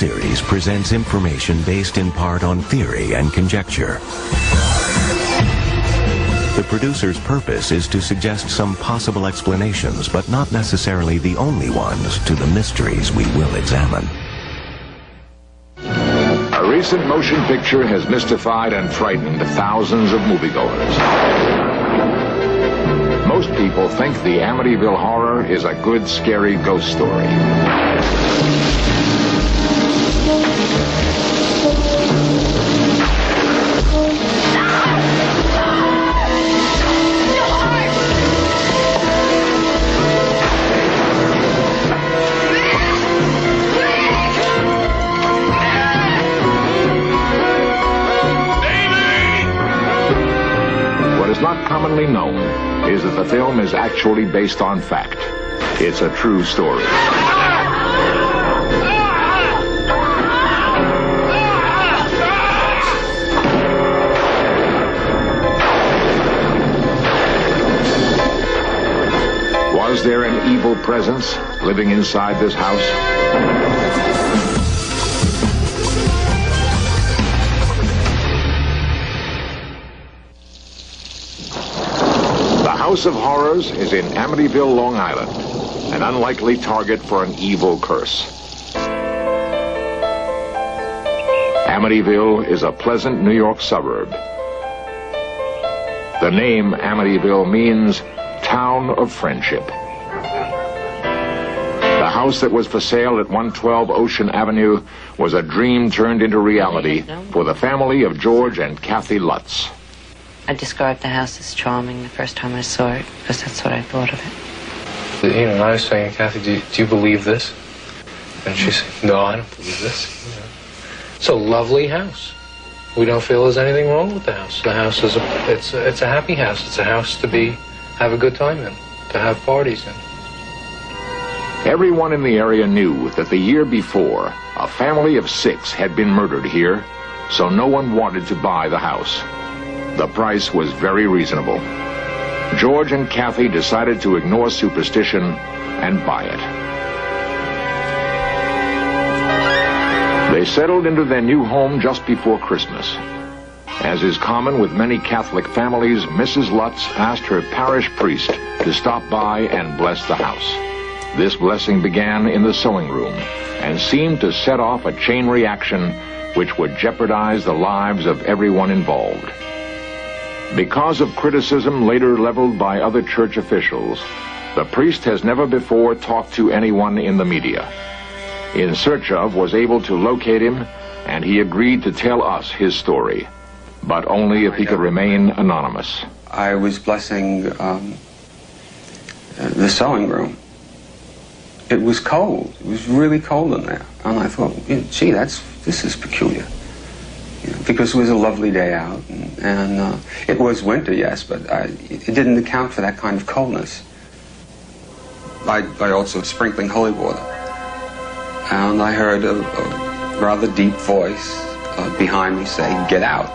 series presents information based in part on theory and conjecture. The producer's purpose is to suggest some possible explanations, but not necessarily the only ones, to the mysteries we will examine. A recent motion picture has mystified and frightened thousands of moviegoers. Most people think the Amityville Horror is a good, scary ghost story. Not commonly known is that the film is actually based on fact. It's a true story. Was there an evil presence living inside this house? The House of Horrors is in Amityville, Long Island, an unlikely target for an evil curse. Amityville is a pleasant New York suburb. The name Amityville means town of friendship. The house that was for sale at 112 Ocean Avenue was a dream turned into reality for the family of George and Kathy Lutz. I described the house as charming the first time I saw it, because that's what I thought of it. You know, and I was saying, Kathy, do you believe this? And she said, no, I don't believe this. You know. It's a lovely house. We don't feel there's anything wrong with the house. The house is it's a happy house. It's a house to have a good time in, to have parties in. Everyone in the area knew that the year before, a family of 6 had been murdered here, so no one wanted to buy the house. The price was very reasonable. George and Kathy decided to ignore superstition and buy it. They settled into their new home just before Christmas. As is common with many Catholic families, Mrs. Lutz asked her parish priest to stop by and bless the house. This blessing began in the sewing room and seemed to set off a chain reaction which would jeopardize the lives of everyone involved. Because of criticism later leveled by other church officials, the priest has never before talked to anyone in the media. In Search Of was able to locate him, and he agreed to tell us his story, but only if he could remain anonymous. I was blessing the sewing room. It was cold. It was really cold in there. And I thought, gee, this is peculiar. Because it was a lovely day out, and it was winter, yes, but it didn't account for that kind of coldness. I also was sprinkling holy water, and I heard a rather deep voice behind me say, "Get out."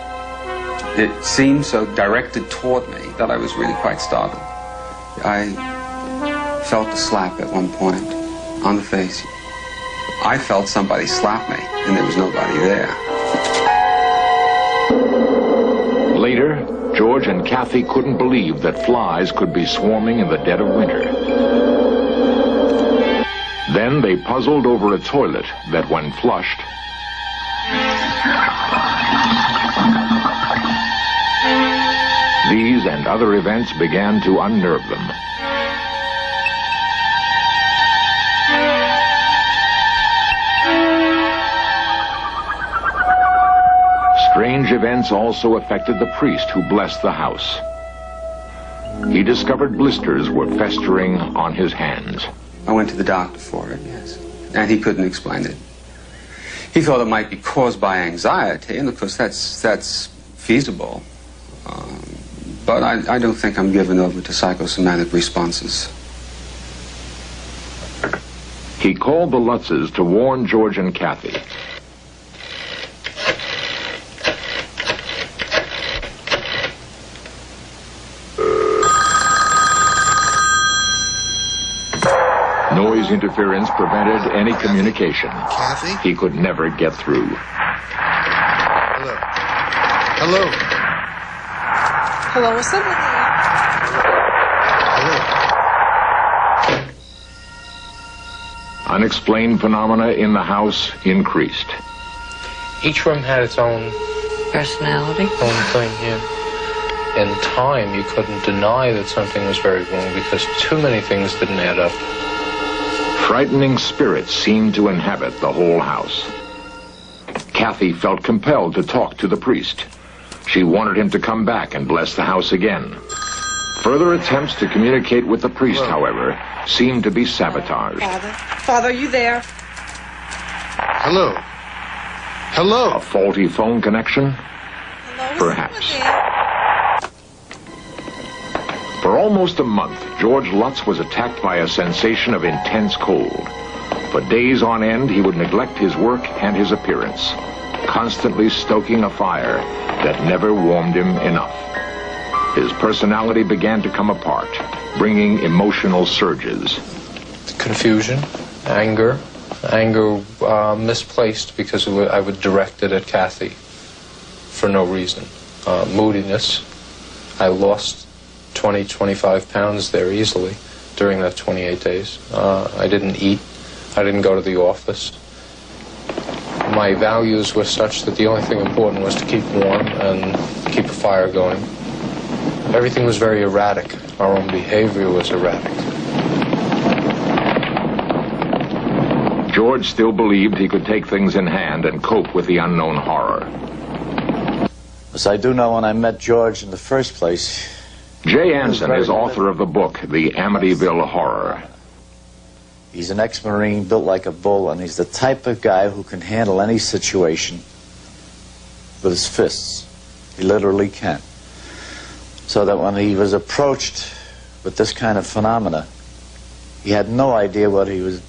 It seemed so directed toward me that I was really quite startled. I felt a slap at one point on the face. I felt somebody slap me, and there was nobody there. Later, George and Kathy couldn't believe that flies could be swarming in the dead of winter. Then they puzzled over a toilet that, when flushed, these and other events began to unnerve them. Strange events also affected the priest who blessed the house. He discovered blisters were festering on his hands. I went to the doctor for it, yes, and he couldn't explain it. He thought it might be caused by anxiety, and of course that's feasible. But I don't think I'm given over to psychosomatic responses. He called the Lutzes to warn George and Kathy. boy's interference prevented any communication. Kathy? He could never get through. Hello. Hello. Hello, is someone there? Hello. Unexplained phenomena in the house increased. Each room had its own Personality? thing, yeah. In time, you couldn't deny that something was very wrong because too many things didn't add up. Frightening spirits seemed to inhabit the whole house. Kathy felt compelled to talk to the priest. She wanted him to come back and bless the house again. Further attempts to communicate with the priest, however, seemed to be sabotaged. Father, are you there? Hello. Hello. A faulty phone connection? Hello, is Perhaps. someone there? For almost a month, George Lutz was attacked by a sensation of intense cold. For days on end, he would neglect his work and his appearance, constantly stoking a fire that never warmed him enough. His personality began to come apart, bringing emotional surges. Confusion, anger misplaced because I would direct it at Kathy for no reason. Moodiness. I lost 20-25 pounds there easily during that 28 days. I didn't eat. I didn't go to the office. My values were such that the only thing important was to keep warm and keep a fire going. Everything was very erratic. Our own behavior was erratic. George still believed he could take things in hand and cope with the unknown horror. As I do know, when I met George in the first place... Jay Anson is author of the book, The Amityville Horror. He's an ex-Marine, built like a bull, and he's the type of guy who can handle any situation with his fists. He literally can. So that when he was approached with this kind of phenomena, he had no idea what he was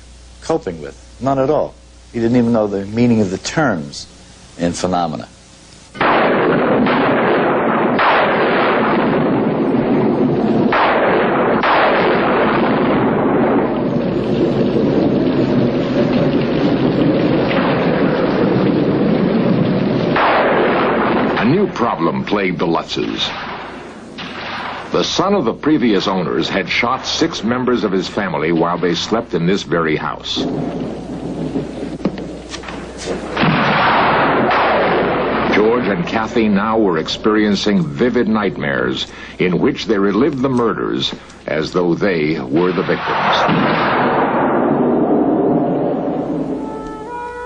coping with. None at all. He didn't even know the meaning of the terms in phenomena. A new problem plagued the Lutzes. The son of the previous owners had shot 6 members of his family while they slept in this very house. George and Kathy now were experiencing vivid nightmares in which they relived the murders as though they were the victims.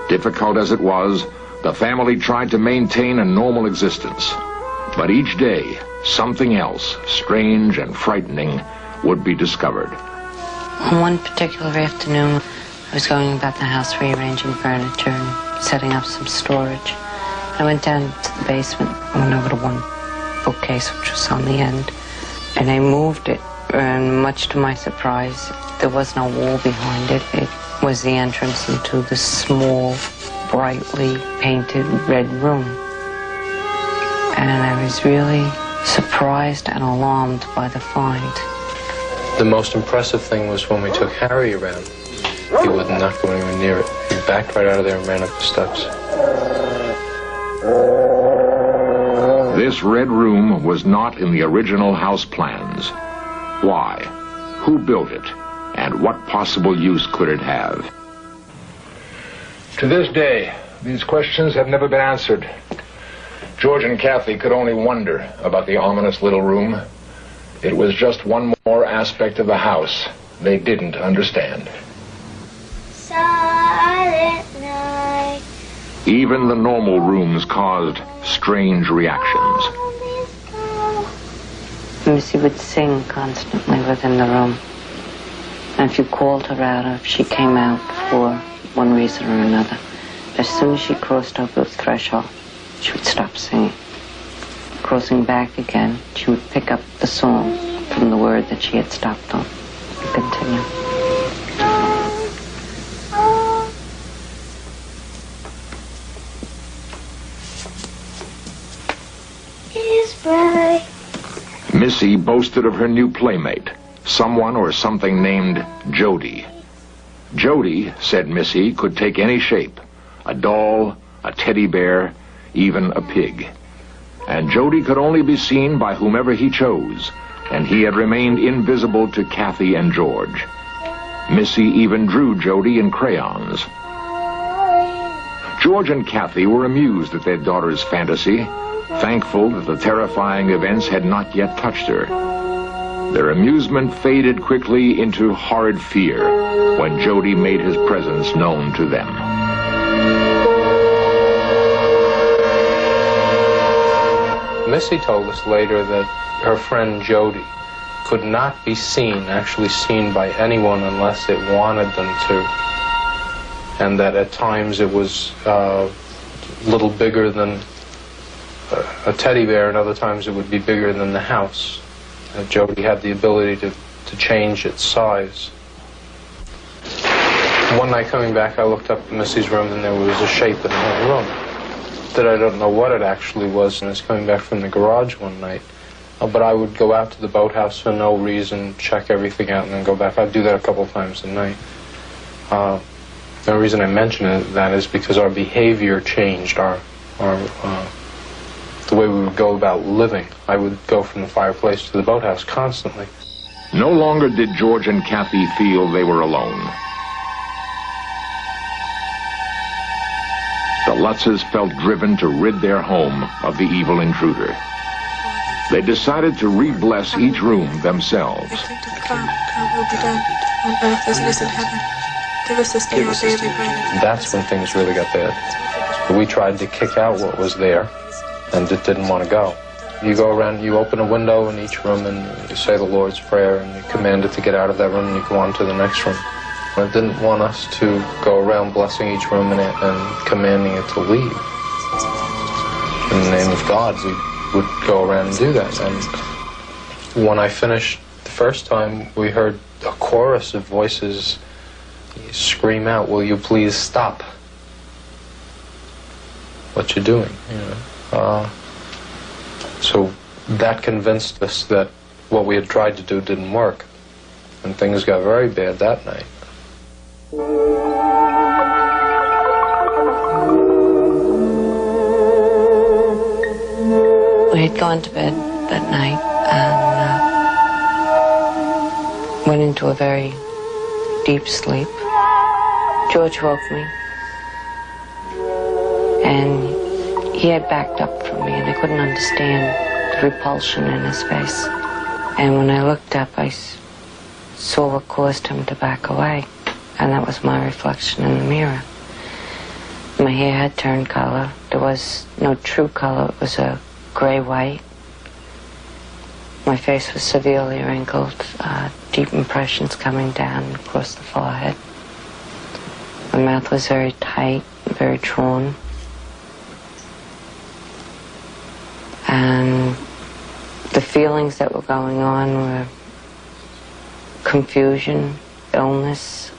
Difficult as it was, the family tried to maintain a normal existence. But each day, something else, strange and frightening, would be discovered. On one particular afternoon, I was going about the house rearranging furniture and setting up some storage. I went down to the basement, went over to one bookcase, which was on the end, and I moved it, and much to my surprise, there was no wall behind it. It was the entrance into this small, brightly painted red room. And I was really surprised and alarmed by the find. The most impressive thing was when we took Harry around. He would not go anywhere near it. He backed right out of there and ran up the steps. This red room was not in the original house plans. Why? Who built it? And what possible use could it have? To this day, these questions have never been answered. George and Kathy could only wonder about the ominous little room. It was just one more aspect of the house they didn't understand. Silent night. Even the normal rooms caused strange reactions. Missy would sing constantly within the room. And if you called her out, or if she came out for one reason or another, as soon as she crossed over the threshold, she would stop singing. Crossing back again, she would pick up the song from the word that she had stopped on and continue. Is bright. Missy boasted of her new playmate, someone or something named Jody. Jody, said Missy, could take any shape. A doll, a teddy bear, even a pig. And Jody could only be seen by whomever he chose, and he had remained invisible to Kathy and George. Missy even drew Jody in crayons. George and Kathy were amused at their daughter's fantasy, thankful that the terrifying events had not yet touched her. Their amusement faded quickly into horrid fear when Jody made his presence known to them. Missy told us later that her friend Jody could not be actually seen by anyone unless it wanted them to. And that at times it was a little bigger than a teddy bear, and other times it would be bigger than the house. Jody had the ability to change its size. One night coming back, I looked up in Missy's room and there was a shape in her room that I don't know what it actually was, and I was coming back from the garage one night. But I would go out to the boathouse for no reason, check everything out, and then go back. I'd do that a couple times a night. The reason I mention that is because our behavior changed, the way we would go about living. I would go from the fireplace to the boathouse constantly. No longer did George and Kathy feel they were alone. The Lutzes felt driven to rid their home of the evil intruder. They decided to re-bless each room themselves. That's when things really got bad. We tried to kick out what was there, and it didn't want to go. You go around, you open a window in each room, and you say the Lord's Prayer, and you command it to get out of that room, and you go on to the next room. It didn't want us to go around blessing each room and commanding it to leave. In the name of God, we would go around and do that. And when I finished the first time, we heard a chorus of voices scream out, "Will you please stop what you're doing?" So that convinced us that what we had tried to do didn't work. And things got very bad that night. We had gone to bed that night and went into a very deep sleep. George woke me, and he had backed up from me, and I couldn't understand the repulsion in his face. And when I looked up, I saw what caused him to back away, and that was my reflection in the mirror. My hair had turned color. There was no true color. It was a gray-white. My face was severely wrinkled, deep impressions coming down across the forehead. My mouth was very tight, very drawn. And the feelings that were going on were confusion, illness,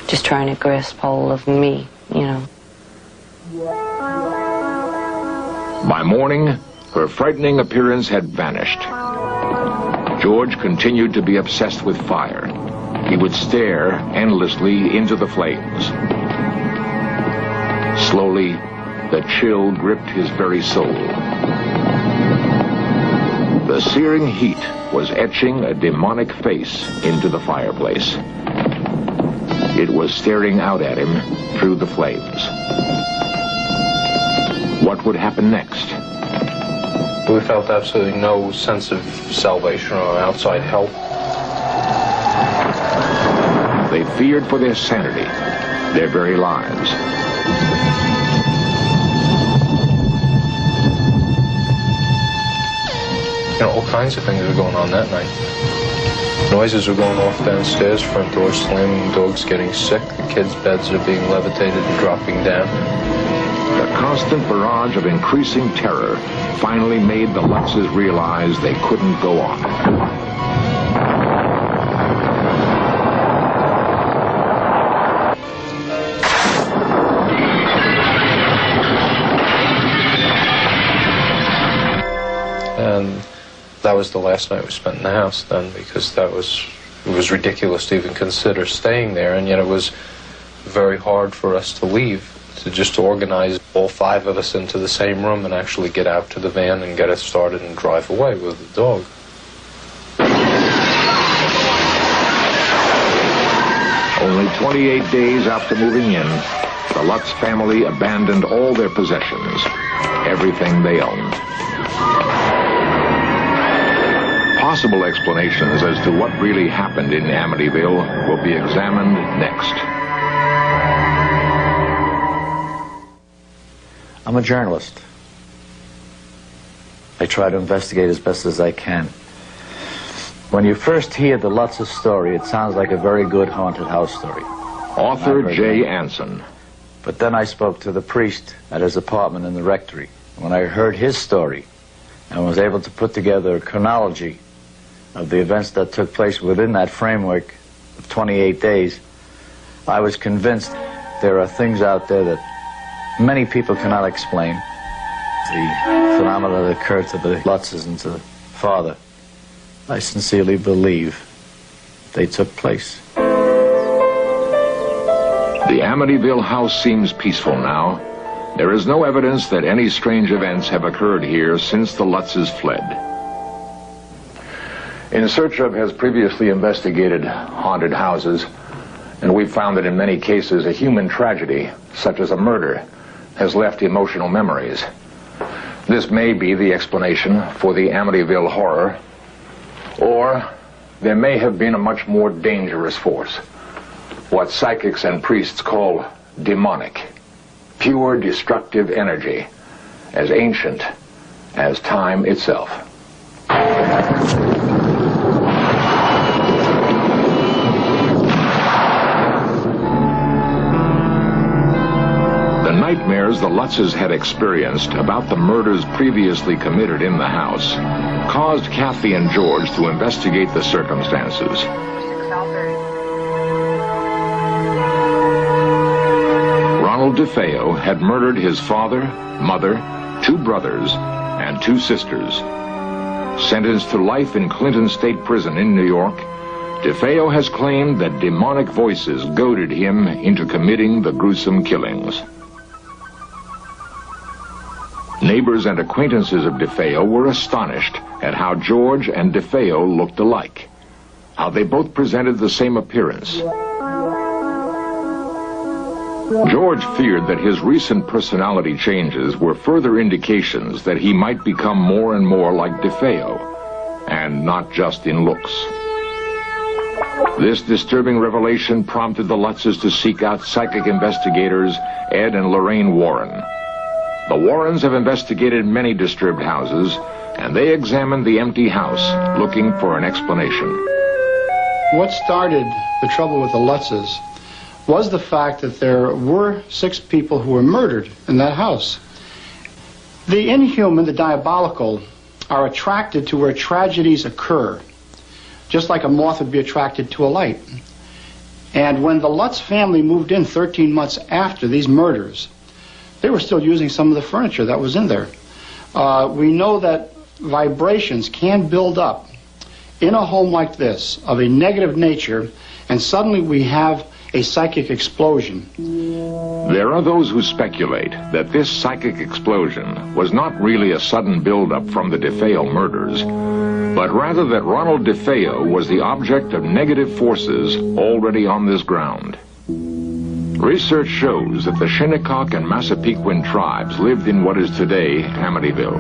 just trying to grasp hold of me, you know. By morning, her frightening appearance had vanished. George continued to be obsessed with fire. He would stare endlessly into the flames. Slowly, the chill gripped his very soul. The searing heat was etching a demonic face into the fireplace. It was staring out at him through the flames. What would happen next? We felt absolutely no sense of salvation or outside help. They feared for their sanity, their very lives. All kinds of things were going on that night. Noises were going off downstairs, front doors slamming, dogs getting sick, the kids' beds are being levitated and dropping down. The constant barrage of increasing terror finally made the Lutzes realize they couldn't go on. And that was the last night we spent in the house then, because that was It was ridiculous to even consider staying there, and yet it was very hard for us to leave, to organize all 5 of us into the same room and actually get out to the van and get it started and drive away with the dog. Only 28 days after moving in, the Lutz family abandoned all their possessions, everything they owned. Possible explanations as to what really happened in Amityville will be examined next. I'm a journalist. I try to investigate as best as I can. When you first hear the Lutz's story, it sounds like a very good haunted house story. Author Jay Anson. But then I spoke to the priest at his apartment in the rectory. When I heard his story and was able to put together a chronology of the events that took place within that framework of 28 days, I was convinced there are things out there that many people cannot explain. The phenomena that occurred to the Lutzes and to the father, I sincerely believe they took place. The Amityville house seems peaceful now. There is no evidence that any strange events have occurred here since the Lutzes fled. In Search Of has previously investigated haunted houses, and we've found that in many cases a human tragedy, such as a murder, has left emotional memories. This may be the explanation for the Amityville horror, or there may have been a much more dangerous force, what psychics and priests call demonic, pure destructive energy, as ancient as time itself. The nightmares the Lutzes had experienced about the murders previously committed in the house caused Kathy and George to investigate the circumstances. Ronald DeFeo had murdered his father, mother, 2 brothers, and 2 sisters. Sentenced to life in Clinton State Prison in New York, DeFeo has claimed that demonic voices goaded him into committing the gruesome killings. Neighbors and acquaintances of DeFeo were astonished at how George and DeFeo looked alike, how they both presented the same appearance. George feared that his recent personality changes were further indications that he might become more and more like DeFeo, and not just in looks. This disturbing revelation prompted the Lutzes to seek out psychic investigators Ed and Lorraine Warren. The Warrens have investigated many disturbed houses, and they examined the empty house, looking for an explanation. What started the trouble with the Lutzes was the fact that there were 6 people who were murdered in that house. The inhuman, the diabolical, are attracted to where tragedies occur, just like a moth would be attracted to a light. And when the Lutz family moved in 13 months after these murders, they were still using some of the furniture that was in there. We know that vibrations can build up in a home like this of a negative nature, and suddenly we have a psychic explosion. There are those who speculate that this psychic explosion was not really a sudden buildup from the DeFeo murders, but rather that Ronald DeFeo was the object of negative forces already on this ground. Research shows that the Shinnecock and Massapequin tribes lived in what is today Amityville.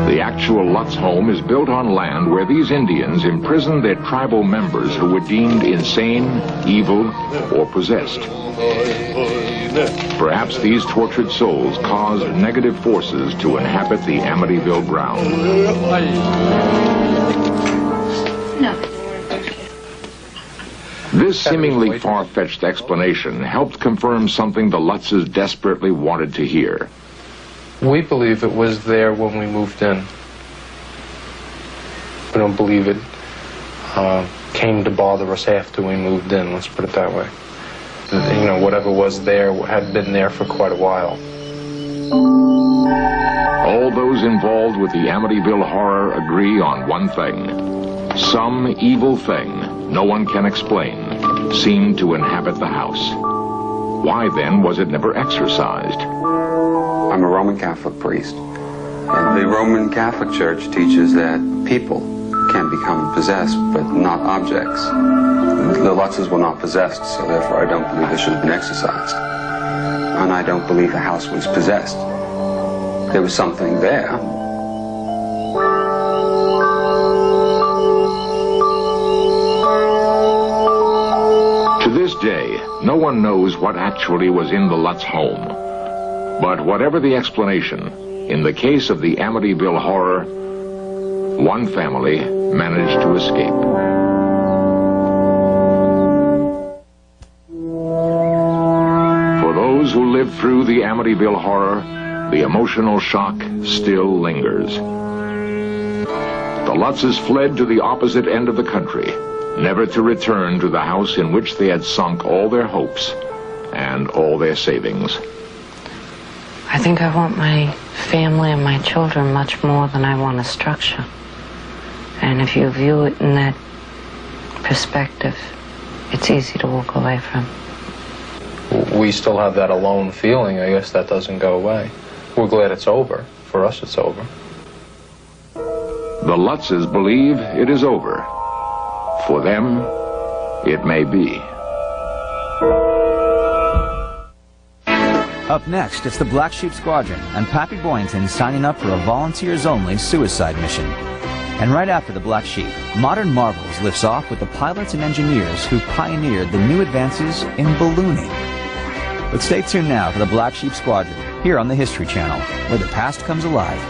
The actual Lutz home is built on land where these Indians imprisoned their tribal members who were deemed insane, evil, or possessed. Perhaps these tortured souls caused negative forces to inhabit the Amityville ground. No. This seemingly far-fetched explanation helped confirm something the Lutzes desperately wanted to hear. We believe it was there when we moved in. We don't believe it came to bother us after we moved in, let's put it that way. You know, whatever was there had been there for quite a while. All those involved with the Amityville horror agree on one thing. Some evil thing, no one can explain, seemed to inhabit the house. Why then was it never exorcised? I'm a Roman Catholic priest, and the Roman Catholic Church teaches that people can become possessed, but not objects. The Lutzes were not possessed, so therefore I don't believe they should have been exorcised. And I don't believe the house was possessed. There was something there. To this day, no one knows what actually was in the Lutz home. But whatever the explanation, in the case of the Amityville horror, one family managed to escape. For those who lived through the Amityville horror, the emotional shock still lingers. The Lutzes fled to the opposite end of the country, never to return to the house in which they had sunk all their hopes and all their savings. I think I want my family and my children much more than I want a structure. And if you view it in that perspective, it's easy to walk away from. We still have that alone feeling. I guess that doesn't go away. We're glad it's over. For us, it's over. The Lutzes believe it is over. For them, it may be. Up next, it's the Black Sheep Squadron and Pappy Boyington signing up for a volunteers-only suicide mission. And right after the Black Sheep, Modern Marvels lifts off with the pilots and engineers who pioneered the new advances in ballooning. But stay tuned now for the Black Sheep Squadron, here on the History Channel, where the past comes alive.